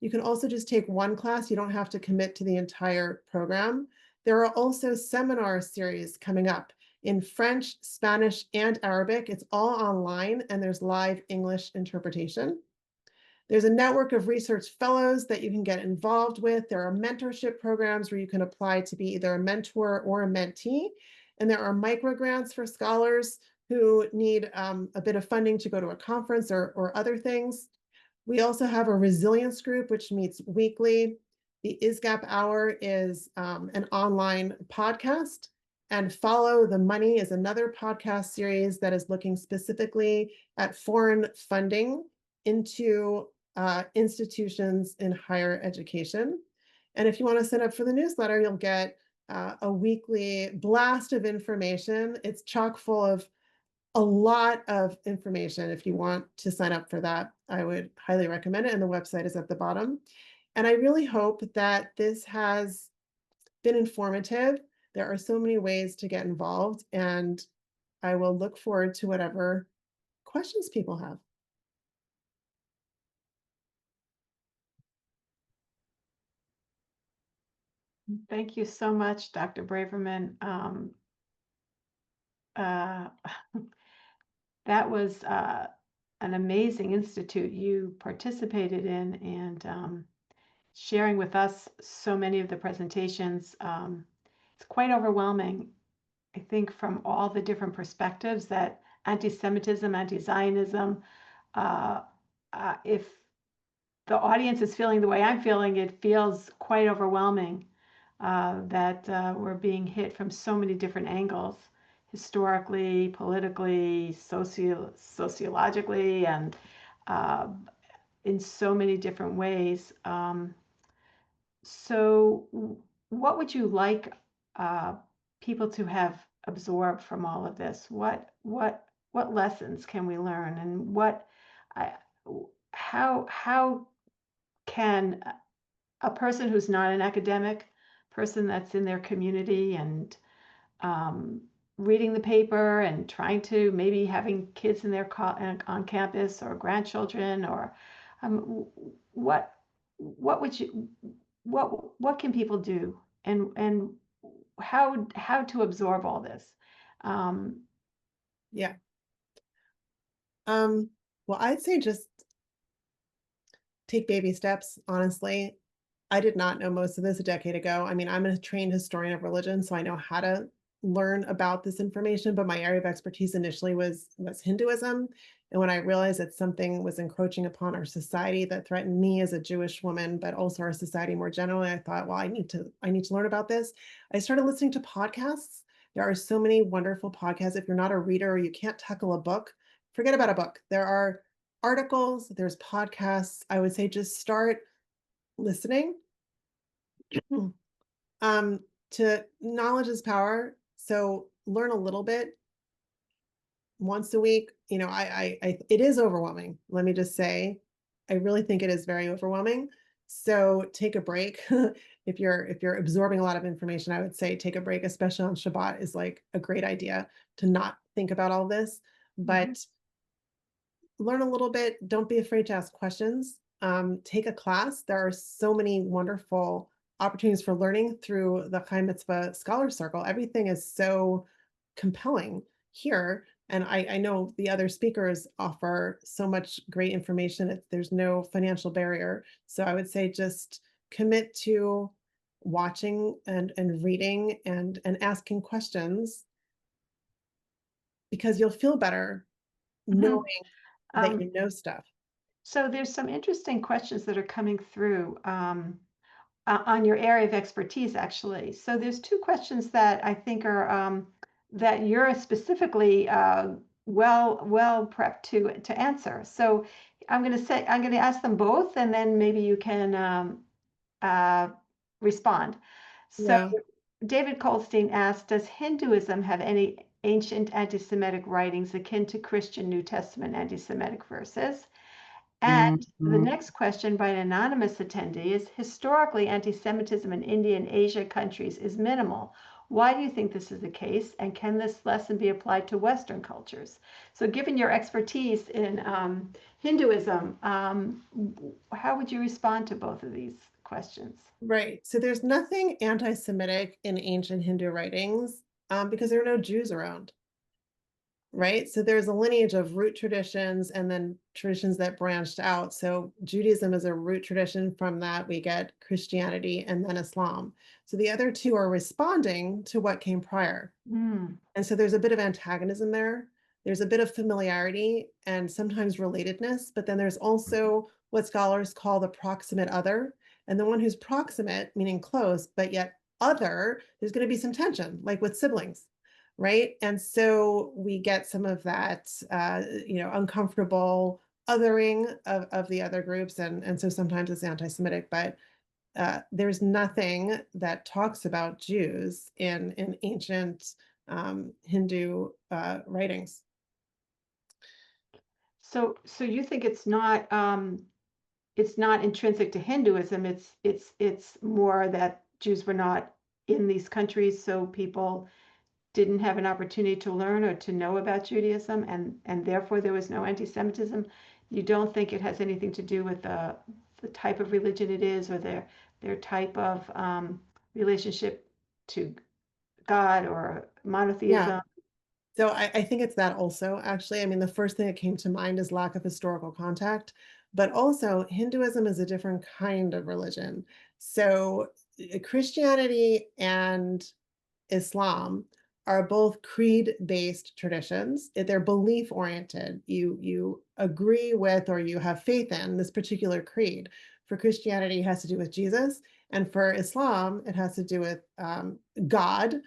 B: You can also just take one class. You don't have to commit to the entire program. There are also seminar series coming up in French, Spanish, and Arabic. It's all online, and there's live English interpretation. There's a network of research fellows that you can get involved with. There are mentorship programs where you can apply to be either a mentor or a mentee. And there are microgrants for scholars who need a bit of funding to go to a conference or other things. We also have a resilience group, which meets weekly. The ISGAP Hour is an online podcast. And Follow the Money is another podcast series that is looking specifically at foreign funding into institutions in higher education. And if you want to sign up for the newsletter, you'll get a weekly blast of information. It's chock full of a lot of information. If you want to sign up for that, I would highly recommend it. And the website is at the bottom. And I really hope that this has been informative. There are so many ways to get involved, and I will look forward to whatever questions people have.
A: Thank you so much, Dr. Braverman. Uh, that was an amazing institute you participated in, and sharing with us so many of the presentations. It's quite overwhelming, I think, from all the different perspectives that anti-Semitism, anti-Zionism, uh, if the audience is feeling the way I'm feeling, it feels quite overwhelming that we're being hit from so many different angles, historically, politically, sociologically, and uh, in so many different ways. So, what would you like uh, people to have absorbed from all of this? What lessons can we learn, and I, how can a person who's not an academic, person that's in their community and um, reading the paper and trying to maybe having kids in their on campus or grandchildren or um, what what would you what can people do and how to absorb all this? Um,
B: Yeah. Um, well, I'd say just take baby steps, honestly. I did not know most of this a decade ago. I mean, I'm a trained historian of religion, so I know how to learn about this information, but my area of expertise initially was Hinduism. And when I realized that something was encroaching upon our society that threatened me as a Jewish woman, but also our society more generally, I thought, well, I need to learn about this. I started listening to podcasts. There are so many wonderful podcasts. If you're not a reader or you can't tackle a book, forget about a book. There are articles, there's podcasts. I would say just start listening. um, to knowledge is power. So learn a little bit once a week. You know, it is overwhelming. Let me just say, I really think it is very overwhelming. So take a break. If you're absorbing a lot of information, I would say take a break, especially on Shabbat is like a great idea to not think about all this.
A: mhm,
B: But learn a little bit. Don't be afraid to ask questions. Take a class. There are so many wonderful opportunities for learning through the Chaim Mitzvah Scholar Circle. Everything is so compelling here. And I know the other speakers offer so much great information. There's no financial barrier. So I would say just commit to watching and reading and asking questions because you'll feel better
A: mhm.
B: knowing that
A: Um,
B: you know stuff.
A: so there's some interesting questions that are coming through. On your area of expertise, actually. So there's two questions that I think are that you're specifically well prepped to answer. So I'm going to ask them both, and then maybe you can uh, respond. So
B: Yeah.
A: David Goldstein asked, does Hinduism have any ancient anti-Semitic writings akin to Christian New Testament anti-Semitic verses? And the
B: Mhm.
A: next question by an anonymous attendee is, historically, anti-Semitism in India and Asia countries is minimal. Why do you think this is the case? And can this lesson be applied to Western cultures? So given your expertise in Hinduism, how would you respond to both of these questions?
B: Right. So there's nothing anti-Semitic in ancient Hindu writings because there are no Jews around. Right. So there's a lineage of root traditions and then traditions that branched out. So Judaism is a root tradition. From that, we get Christianity and then Islam. So the other two are responding to what came prior.
A: Mm,
B: And so there's a bit of antagonism there. There's a bit of familiarity and sometimes relatedness, but then there's also what scholars call the proximate other. And the one who's proximate, meaning close, but yet other, there's going to be some tension, like with siblings, right? And so we get some of that, uncomfortable othering of the other groups. And so sometimes it's anti-Semitic, but there's nothing that talks about Jews in ancient Hindu writings.
A: so you think it's not intrinsic to Hinduism. It's more that Jews were not in these countries so people didn't have an opportunity to learn or to know about Judaism, and therefore there was no anti-Semitism? You don't think it has anything to do with the type of religion it is, or their type of relationship to God or
B: Yeah.
A: monotheism?
B: So I think it's that also, actually. I mean, the first thing that came to mind is lack of historical contact, but also Hinduism is a different kind of religion. So Christianity and Islam are both creed-based traditions. They're belief-oriented. You agree with or you have faith in this particular creed. For Christianity, it has to do with Jesus, and for Islam, it has to do with God.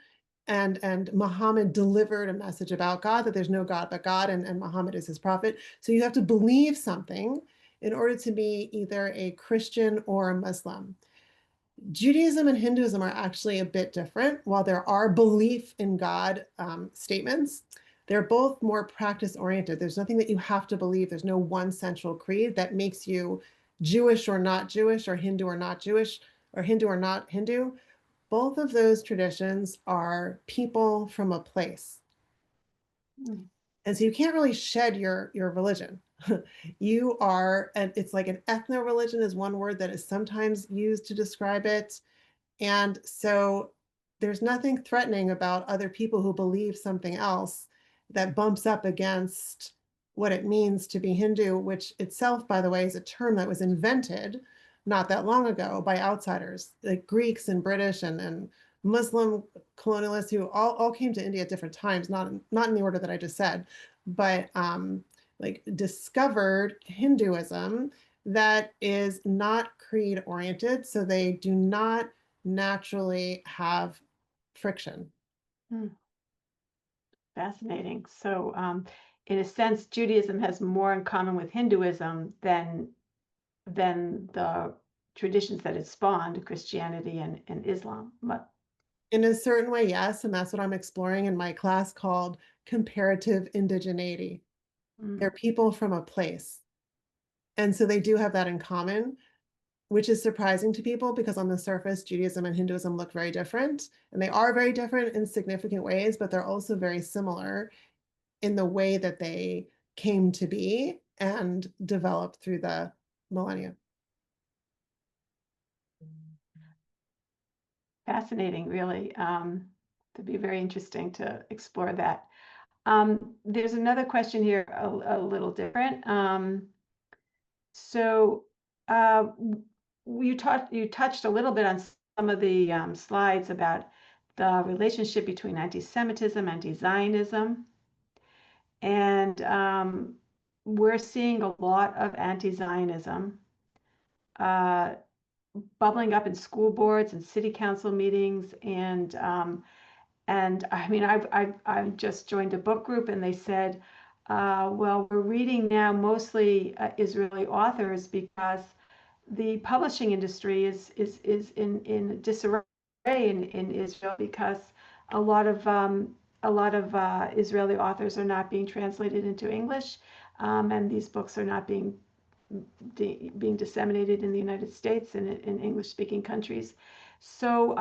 B: And Muhammad delivered a message about God, that there's no God but God, and Muhammad is his prophet. So you have to believe something in order to be either a Christian or a Muslim. Judaism and Hinduism are actually a bit different. While there are belief in God statements, they're both more practice oriented. There's nothing that you have to believe. There's no one central creed that makes you Jewish or not Jewish, or Hindu or not Jewish, or Hindu or not Hindu. Both of those traditions are people from a place.
A: Mm.
B: And so you can't really shed your religion. You are, and it's like an ethno-religion is one word that is sometimes used to describe it. And so there's nothing threatening about other people who believe something else that bumps up against what it means to be Hindu, which itself, by the way, is a term that was invented not that long ago by outsiders, like Greeks and British and Muslim colonialists who all came to India at different times, not in the order that I just said, but like discovered Hinduism that is not creed oriented. So they do not naturally have friction.
A: Mm. Fascinating. So, in a sense, Judaism has more in common with Hinduism than the traditions that it spawned, Christianity and Islam. But
B: In a certain way, yes, and that's what I'm exploring in my class called comparative indigeneity. They're
A: mm,
B: people from a place. And so they do have that in common, which is surprising to people because on the surface, Judaism and Hinduism look very different. And they are very different in significant ways, but they're also very similar in the way that they came to be and developed through the millennia.
A: fascinating, really. To be very interesting to explore that. There's another question here, a little different. So, you touched a little bit on some of the slides about the relationship between anti-Semitism, anti-Zionism, and we're seeing a lot of anti-Zionism uh, bubbling up in school boards and city council meetings, and I mean, I've just joined a book group, and they said, well, we're reading now mostly Israeli authors because the publishing industry is in disarray in Israel, because a lot of Israeli authors are not being translated into English, and these books are not being disseminated in the United States and in English speaking countries. So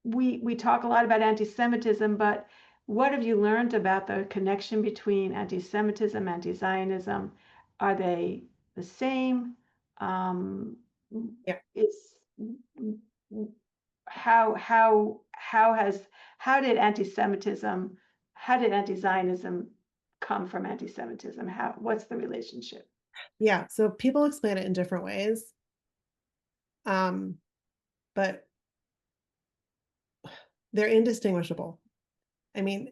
A: we talk a lot about anti-Semitism, but what have you learned about the connection between anti-Semitism, anti-Zionism? Are they the same? Um,
B: Yeah.
A: is how has how did anti-Semitism, how did anti-Zionism come from anti-Semitism? What's the relationship?
B: Yeah. So people explain it in different ways. But they're indistinguishable. I mean,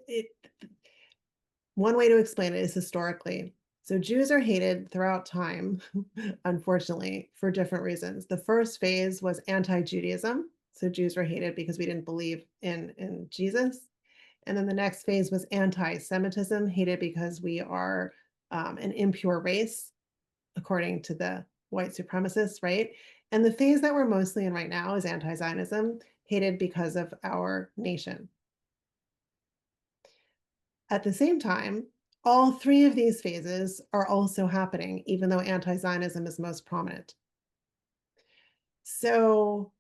B: one way to explain it is historically. So Jews are hated throughout time, unfortunately, for different reasons. The first phase was anti-Judaism. So Jews were hated because we didn't believe in Jesus. And then the next phase was anti-Semitism, hated because we are an impure race, according to the white supremacists, right? And the phase that we're mostly in right now is anti-Zionism, hated because of our nation. At the same time, all three of these phases are also happening, even though anti-Zionism is most prominent. So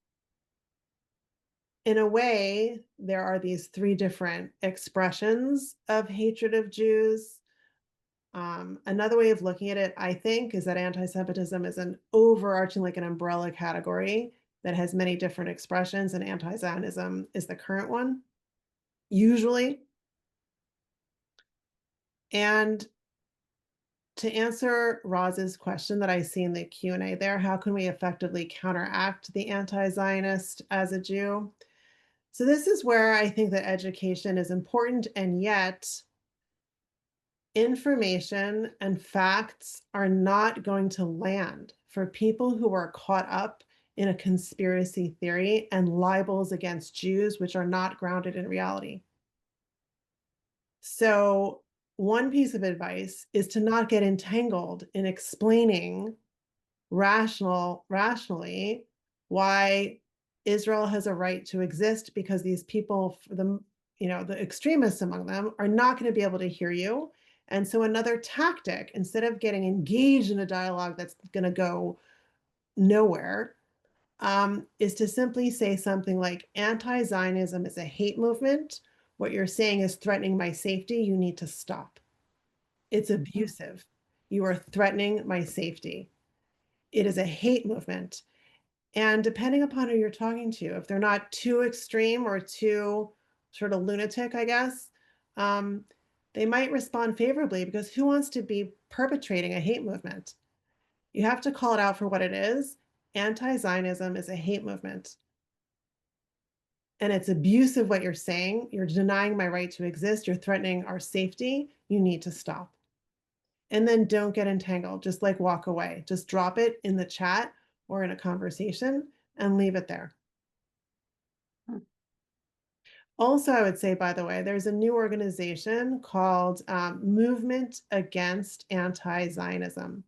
B: in a way, there are these three different expressions of hatred of Jews. Another way of looking at it, I think, is that anti-Semitism is an overarching, like an umbrella category that has many different expressions, and anti-Zionism is the current one, usually. And to answer Roz's question that I see in the Q&A there, how can we effectively counteract the anti-Zionist as a Jew? So this is where I think that education is important, and yet information and facts are not going to land for people who are caught up in a conspiracy theory and libels against Jews, which are not grounded in reality. So, one piece of advice is to not get entangled in explaining rationally why Israel has a right to exist, because these people, the extremists among them, are not going to be able to hear you. And so another tactic, instead of getting engaged in a dialogue that's going to go nowhere, is to simply say something like, anti-Zionism is a hate movement. What you're saying is threatening my safety. You need to stop. It's abusive. You are threatening my safety. It is a hate movement. And depending upon who you're talking to, if they're not too extreme or too sort of lunatic, I guess, um, they might respond favorably, because who wants to be perpetrating a hate movement? You have to call it out for what it is. Anti-Zionism is a hate movement. And it's abusive what you're saying. You're denying my right to exist. You're threatening our safety. You need to stop. And then don't get entangled. Just like walk away. Just drop it in the chat or in a conversation and leave it there.
A: Hmm.
B: Also, I would say, by the way, there's a new organization called Movement Against Anti-Zionism.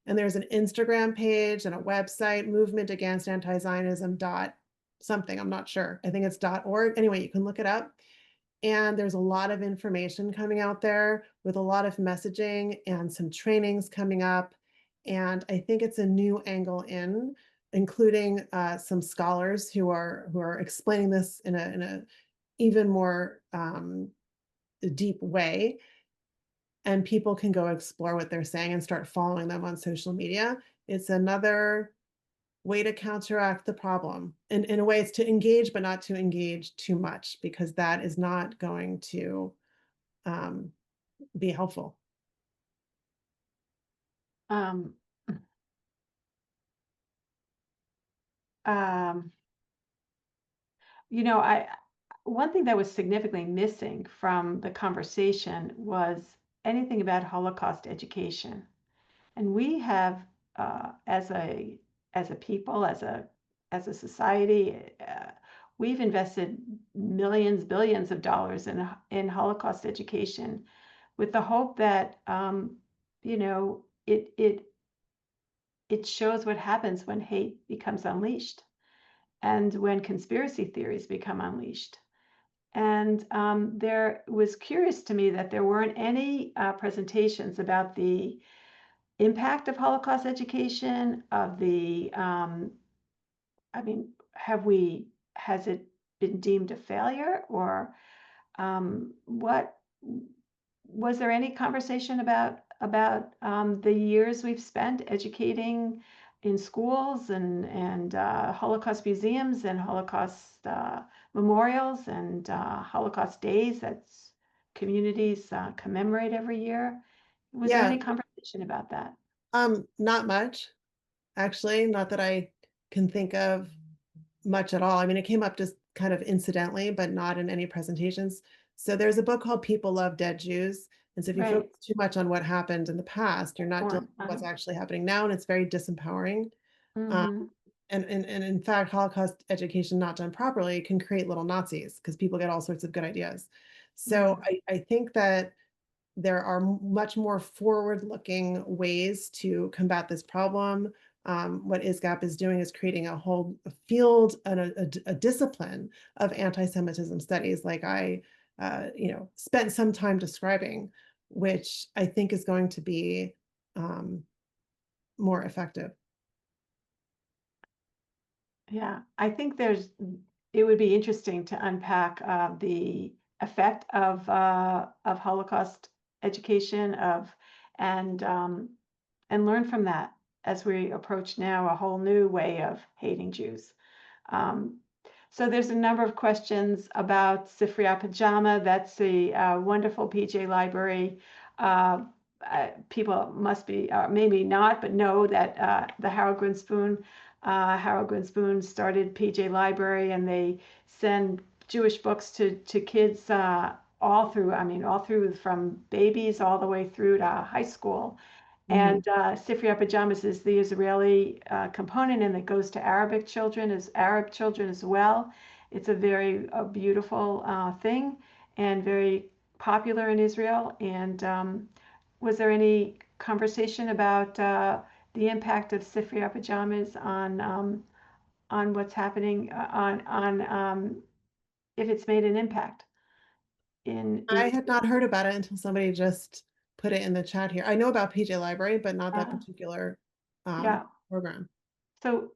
B: And there's an Instagram page and a website, Movement Against Anti-Zionism dot something, I'm not sure. I think it's .org. Anyway, you can look it up. And there's a lot of information coming out there with a lot of messaging and some trainings coming up. And I think it's a new angle in, including some scholars who are explaining this in a even more deep way. And people can go explore what they're saying and start following them on social media. It's another way to counteract the problem. And in a way, it's to engage, but not to engage too much, because that is not going to um, be helpful.
A: Um, um, I one thing that was significantly missing from the conversation was anything about Holocaust education. And we have, as a people, as a society, we've invested millions, billions of dollars in Holocaust education, with the hope that it shows what happens when hate becomes unleashed and when conspiracy theories become unleashed. And there was curious to me that there weren't any presentations about the impact of Holocaust education, of I mean, has it been deemed a failure, or what, was there any conversation about the years we've spent educating in schools and Holocaust museums and Holocaust memorials and Holocaust days that communities commemorate every year? Was there
B: Yeah,
A: any conversation about that?
B: not much, actually, not that I can think of much at all. I mean, it came up just kind of incidentally, but not in any presentations. So there's a book called People Love Dead Jews. And so if you
A: Right.
B: focus too much on what happened in the past, you're not dealing
A: Porn.
B: with what's actually happening now, and it's very disempowering. Um,
A: Mm-hmm.
B: and in fact, Holocaust education not done properly can create little Nazis, because people get all sorts of good ideas. So
A: Mm.
B: I think that there are much more forward-looking ways to combat this problem. What ISGAP is doing is creating a whole field and a discipline of anti-Semitism studies, like I, spent some time describing, which I think is going to be more effective.
A: Yeah, I think there's it would be interesting to unpack the effect of Holocaust education and learn from that as we approach now a whole new way of hating Jews. Um, so there's a number of questions about Sifriat Pajama. That's a wonderful PJ library. People must be, maybe not, but know that the Harold Grinspoon started PJ Library, and they send Jewish books to kids all through from babies all the way through to high school.
B: Mhm.
A: And Sifriat Pajamas is the Israeli component, and it goes to Arab children as well. It's a very beautiful thing and very popular in Israel. And was there any conversation about the impact of Sifriat Pajamas on what's happening on if it's made an impact in
B: I had not heard about it until somebody just put it in the chat here. I know about PJ Library, but not that particular
A: yeah.
B: program.
A: So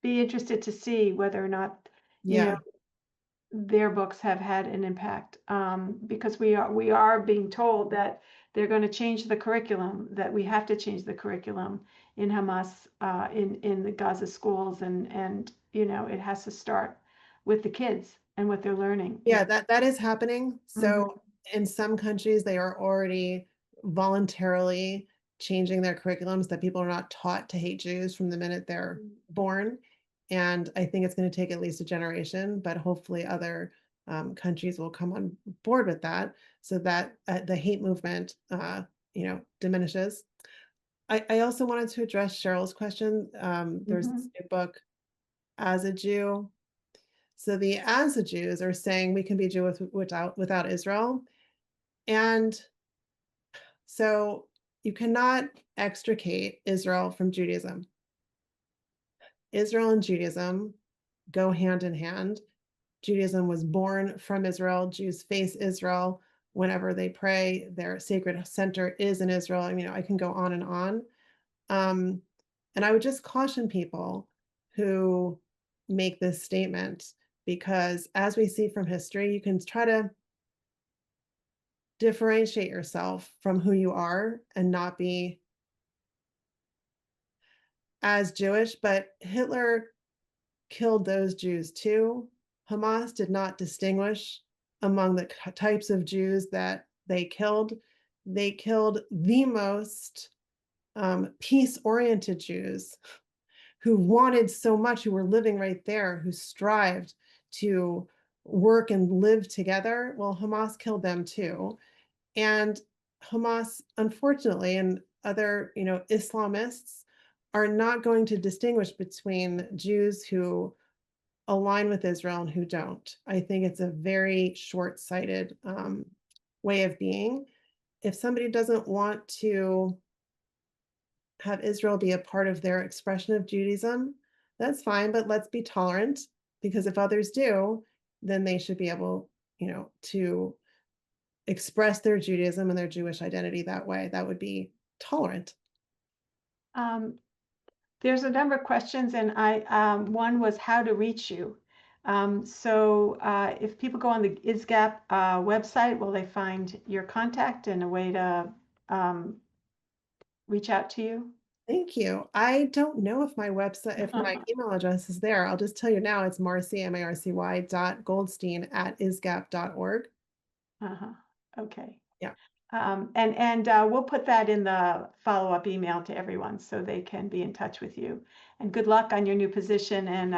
A: be interested to see whether or not you know
B: Yeah.
A: their books have had an impact, because we are being told that they're going to change the curriculum, that we have to change the curriculum in Hamas, in the Gaza schools, and it has to start with the kids and what they're learning.
B: Yeah, that is happening.
A: Mhm.
B: So in some countries, they are already voluntarily changing their curriculums that people are not taught to hate Jews from the minute they're born. And I think it's going to take at least a generation, but hopefully other countries will come on board with that so that the hate movement, diminishes. I also wanted to address Cheryl's question. There's this
A: Mhm.
B: new book, As a Jew. So the as a Jews are saying we can be Jew without Israel. And so you cannot extricate Israel from Judaism. Israel and Judaism go hand in hand. Judaism was born from Israel. Jews face Israel whenever they pray. Their sacred center is in Israel. I mean, I can go on and on. Um, and I would just caution people who make this statement because, as we see from history, you can try to differentiate yourself from who you are and not be as Jewish, but Hitler killed those Jews too. Hamas did not distinguish among the types of Jews that they killed. They killed the most peace-oriented Jews who wanted so much, who were living right there, who strived to work and live together. Well, Hamas killed them too. And Hamas, unfortunately, and other, Islamists are not going to distinguish between Jews who align with Israel and who don't. I think it's a very short-sighted way of being. If somebody doesn't want to have Israel be a part of their expression of Judaism, that's fine, but let's be tolerant because if others do, then they should be able, to express their Judaism and their Jewish identity that way. That would be tolerant.
A: Um, there's a number of questions, and one was how to reach you. So if people go on the ISGAP website, will they find your contact and a way to um, reach out to you?
B: Thank you. I don't know if my website, if my email address is there. I'll just tell you now, it's Marcy, Marcy .goldstein@isgap.org.
A: Uh-huh. Okay.
B: Yeah.
A: And we'll put that in the follow-up email to everyone so they can be in touch with you. And good luck on your new position. And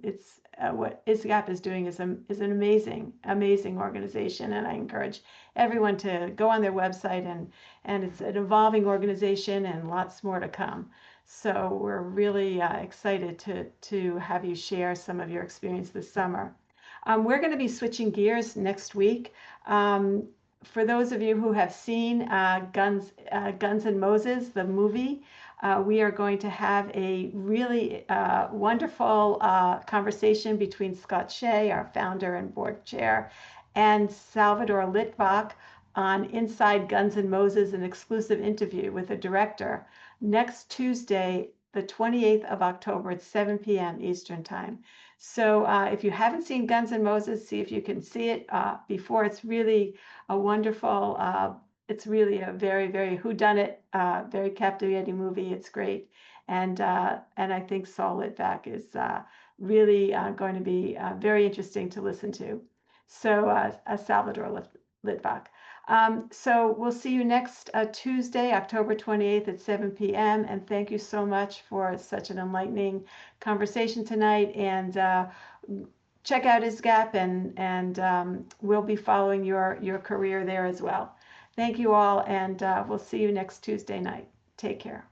A: it's what ISGAP is doing is an amazing organization. And I encourage everyone to go on their website, and it's an evolving organization and lots more to come. So we're really excited to have you share some of your experience this summer. We're going to be switching gears next week. Um, for those of you who have seen Guns and Moses, the movie, we are going to have a really wonderful conversation between Scott Shea, our founder and board chair, and Salvador Litvak on Inside Guns and Moses, an exclusive interview with the director next Tuesday the 28th of October at 7 p.m. Eastern Time. So if you haven't seen Guns N' Moses, see if you can see it before. It's really a wonderful, it's really a very, very whodunit, very captivating movie. It's great. And I think Saul Litvak is really going to be very interesting to listen to. So Salvador Litvak. So we'll see you next Tuesday, October 28th at 7 p.m. And thank you so much for such an enlightening conversation tonight. And check out ISGAP, and we'll be following your career there as well. Thank you all, and we'll see you next Tuesday night. Take care.